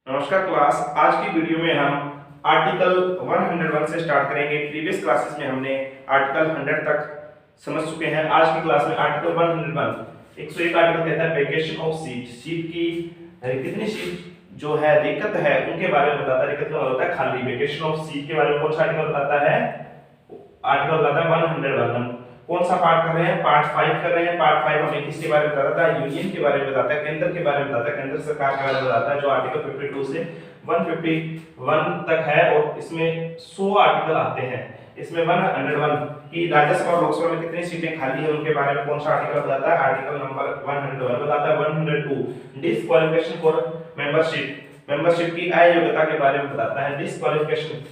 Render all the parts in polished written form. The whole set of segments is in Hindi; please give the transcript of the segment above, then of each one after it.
नमस्कार क्लास। आज की वीडियो में हम आर्टिकल 101 से स्टार्ट करेंगे। प्रीवियस क्लासेस में हमने आर्टिकल 100 तक समझ चुके हैं। आज की क्लास में आर्टिकल 101 101 आर्टिकल कहता है वेकेशन ऑफ सीट। सीट की कितनी सीट जो है रिक्त है उनके बारे में बताता है। रिक्त का मतलब होता है खाली। वेकेशन ऑफ सीट के बारे में कौन सा आर्टिकल बताता है? आर्टिकल बताता है 101। हम कौन सा पार्ट कर रहे हैं? पार्ट 5 कर रहे हैं। पार्ट 5 हमें किसके बारे में बताता है? यूनियन के बारे में बताता है, केंद्र के बारे में बताता है, केंद्र सरकार के बारे में बताता है, जो आर्टिकल 52 से 151 तक है। और इसमें 100 आर्टिकल आते हैं। इसमें 101 की राज्यसभा और लोकसभा में कितनी सीटें खाली है उनके बारे में कौन सा आर्टिकल बताता है? आर्टिकल नंबर 101 बताता है। 102 डिस्क्वालिफिकेशन फॉर मेंबरशिप। मेंबरशिप की अयोग्यता के बारे में बताता है। डिस्क्वालिफिकेशन,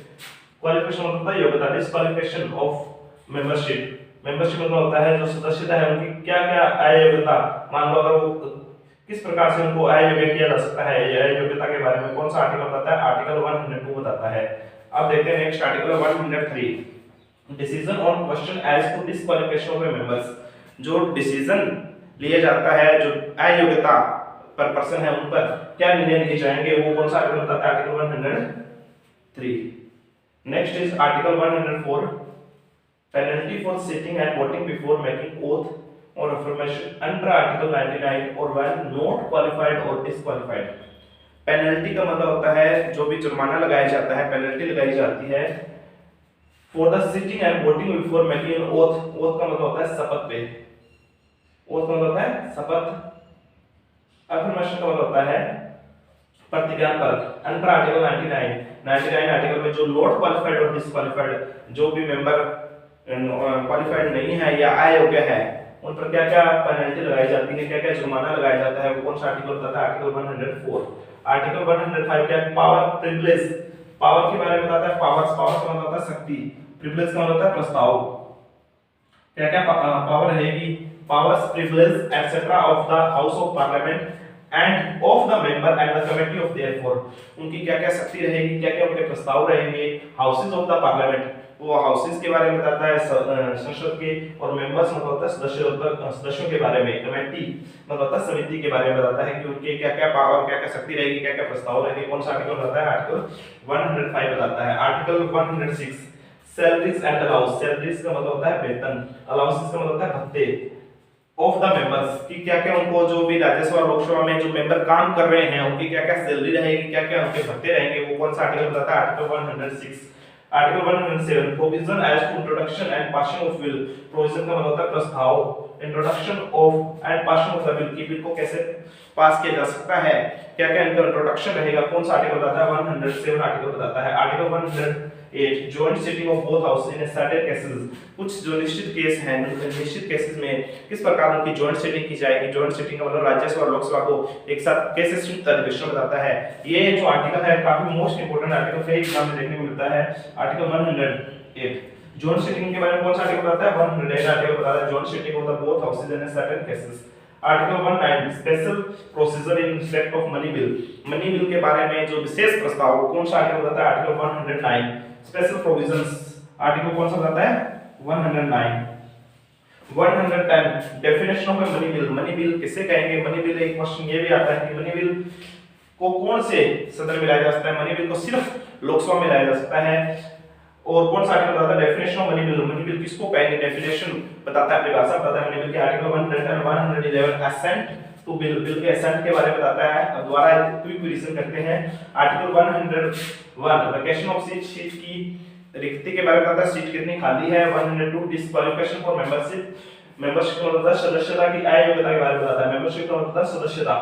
क्वालिफिकेशन मतलब होता है योग्यता। डिस्क्वालिफिकेशन ऑफ मेंबरशिप, मेंबरशिप मतलब होता है जो सदस्यता है उनकी क्या क्या अयोग्यता, मान लो अगर वो किस प्रकार से उनको अयोग्य किया जा सकता है, ये अयोग्यता के बारे में कौन सा आर्टिकल बताता है? आर्टिकल 102 बताता है। अब देखते हैं next article 103 decision on question as to disqualification of members. जो डिसीजन लिया जाता है जो अयोग्यता पर पर्सन है उन पर क्या निर्णय लिए जाएंगे वो कौन सा आर्टिकल बताता है? Article 103। Next is article 104 penalty for sitting and voting before making oath or affirmation under article 99 or when not qualified or disqualified। Penalty का मतलब होता है जो भी जुर्माना लगाया जाता है, पेनल्टी लगाई जाती है for the sitting and voting before making an oath. Oath का मतलब होता है शपथ पे। ओथ का मतलब होता है शपथ। अफर्मेशन का मतलब होता है प्रतिज्ञान पर। अंडर आर्टिकल 99 आर्टिकल में जो नॉट क्वालिफाइड और डिस्क्वालिफाइड जो भी मेंबर क्वालिफाइड नहीं है या अयोग्य है उन पर क्या क्या पेनल्टी लगाई जाती है, क्या क्या जुर्माना लगाया जाता है, वो कौन सा आर्टिकल बताता है? आर्टिकल 104। आर्टिकल 105 क्या है? Power privilege. पावर के बारे में बताता है। पावर्स, पावर का मतलब होता है शक्ति, प्रिविलेज का मतलब होता है प्रस्ताव। क्या क्या पावर रहेगी? Powers, privilege etcetera of the house of parliament end of the member and the committee of therefore. उनकी क्या क्या शक्ति रहेगी, क्या क्या उनके प्रस्ताव रहेंगे। हाउसेस ऑफ द पार्लियामेंट, वो हाउसेस के बारे में बताता है संसद के। और मेंबर्स मतलब होता है सदस्यों के बारे में। कमेटी मतलब होता है समिति के बारे में बताता है कि उनके क्या क्या पावर, क्या क्या शक्ति रहेगी, क्या क्या प्रस्ताव रहेंगे। कौन सा आर्टिकल बताता है? आर्टिकल 105 बताता है। Article 106 salaries and allowance. Salaries का मतलब होता है वेतन, अलाउंसेस का मतलब होता है भत्ते ऑफ द मेंबर्स की क्या क्या उनको जो भी राज्यसभा और लोकसभा में जो मेंबर काम कर रहे हैं उनकी क्या क्या सैलरी रहेगी, क्या क्या उनके भत्ते रहेंगे, वो कौन सा आर्टिकल बताता है? Article 106। Article 107 provision as to introduction and passing of bill. Provision का मतलब होता है प्रस्ताव, introduction of and passing of the bill की बिल को कैसे पास किया जा सकता है, क्या क्या इनका इंट्रोडक्शन रहेगा, कौन सा आर्टिकल बताता है? 107 आर्टिकल बताता है। Article 108 joint sitting of both house in certain cases. कुछ जो निश्चित केस हैं, निश्चित केसेस में किस प्रकार उनकी जॉइंट सिटिंग की जाएगी। जॉइंट सिटिंग का मतलब राज्यसभा और लोकसभा को एक साथ कैसे संयुक्त अधिवेशन बताता है। ये जो आर्टिकल है काफी मोस्ट इंपोर्टेंट आर्टिकल कई एग्जाम में देखने को मिलता है। आर्टिकल 108 जॉइंट सिटिंग के बारे में कौन सा आर्टिकल बताता है? 108 आर्टिकल बताता है joint sitting of the both houses in certain cases. Article 109 special procedure in respect of money bill. Money bill के बारे में जो विशेष प्रस्ताव कौन सा आर्टिकल बताता है? Article 109 special provisions. आर्टिकल कौन सा बताता है? 109। 110 definition of money bill. Money bill किसे कहेंगे? मनी बिल एक क्वेश्चन ये भी आता है कि मनी बिल को कौन से सदन में लाया जा सकता है? मनी बिल को सिर्फ लोकसभा में लाया जा सकता है। और कौन सा आर्टिकल बताता है? Definition of money bill. Money bill किसको कहेंगे? डेफिनेशन बताता है, परिभाषा बताता है मनी बिल के। Article 110 111 assent to bill. Bill के असेंट के बारे में बताता है। द्वारा क्विक रिवीजन करते हैं। Article 101 vacation of seat. Seat की रिक्ति के बारे में बताता है, सीट कितनी खाली है। 102 डिस्क्वालिफिकेशन फॉर मेंबरशिप। मेंबरशिप का मतलब सदस्यता की अयोग्यता के बारे में बताता है। मेंबरशिप का मतलब सदस्यता,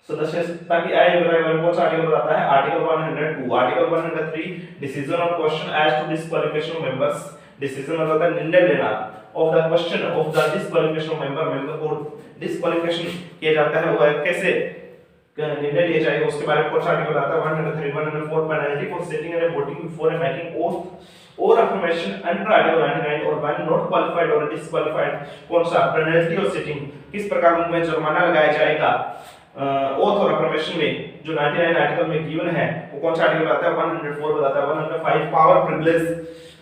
सदस्यता की अयोग्यता के बारे में कौन सा आर्टिकल बताता है? Article 102। Article 103 decision on question as to disqualification of members. Decision मतलब होता है निर्णय लेना of the question of the disqualification of member. Member को डिस्क्वालिफिकेशन किया जाता है वो कैसे निर्णय लिया जाएगा उसके बारे में कौन सा आर्टिकल बताता है? 103 104 penalty for sitting and voting before making oath और अफर्मेशन अंडर आर्टिकल 99 और व्हेन नॉट क्वालिफाइड और डिस्क्वालिफाइड। कौन सा? पेनल्टी और सिटिंग किस प्रकार उनमें जुर्माना लगाया जाएगा ओथ और अफर्मेशन में जो 99 आर्टिकल में गिवन है वो कौन सा आर्टिकल बताता है? 104 बताता है। 105 पावर प्रिविलेज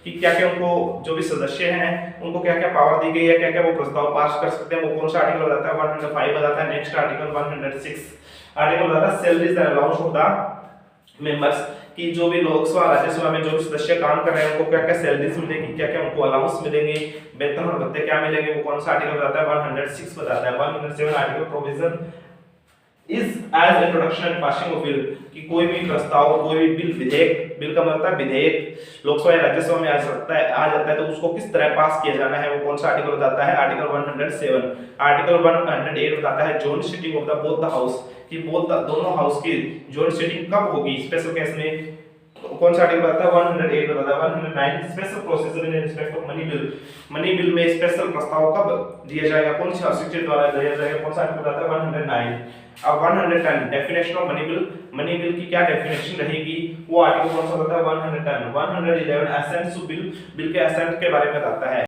कि क्या क्या उनको जो भी सदस्य हैं उनको क्या क्या पावर दी गई है, क्या क्या वो प्रस्ताव पास कर सकते हैं, वो कौन सा आर्टिकल बताता है? 105 बताता है। नेक्स्ट आर्टिकल 106 आर्टिकल बताता है salaries and allowance of the members, कि जो भी लोकसभा राज्यसभा में जो भी सदस्य काम कर रहे हैं उनको क्या क्या सैलरीज मिलेगी, क्या क्या उनको अलाउंस मिलेंगे, वेतन और भत्ते क्या मिलेंगे, वो कौन सा आर्टिकल बताता है 106 बताता है। 107 article provision is as introduction and passing of bill, कि कोई भी प्रस्ताव, कोई भी बिल, विधेयक, बिल का मतलब विधेयक लोकसभा या राज्यसभा में आ जाता है तो उसको किस तरह पास किया जाना है, वो कौन सा आर्टिकल बताता है आर्टिकल 107। आर्टिकल 108 बताता है joint sitting of the both the house, कि दोनों हाउस की जॉइंट सिटिंग कब होगी स्पेशल केस में, कौन सा आर्टिकल बताता है 108 बताता है। 109 special procedure in respect of money bill, money bill में स्पेशल प्रस्ताव कब दिया जाएगा, कौन से शिक्षक द्वारा दिया जाएगा, कौन सा आर्टिकल बताता है 109। अब 110 definition of money bill, money bill की क्या डेफिनेशन रहेगी, वो आर्टिकल कौन सा बताता है 110। 111 एसेंट्स बिल, बिल के एसेंट के बारे में बताता है।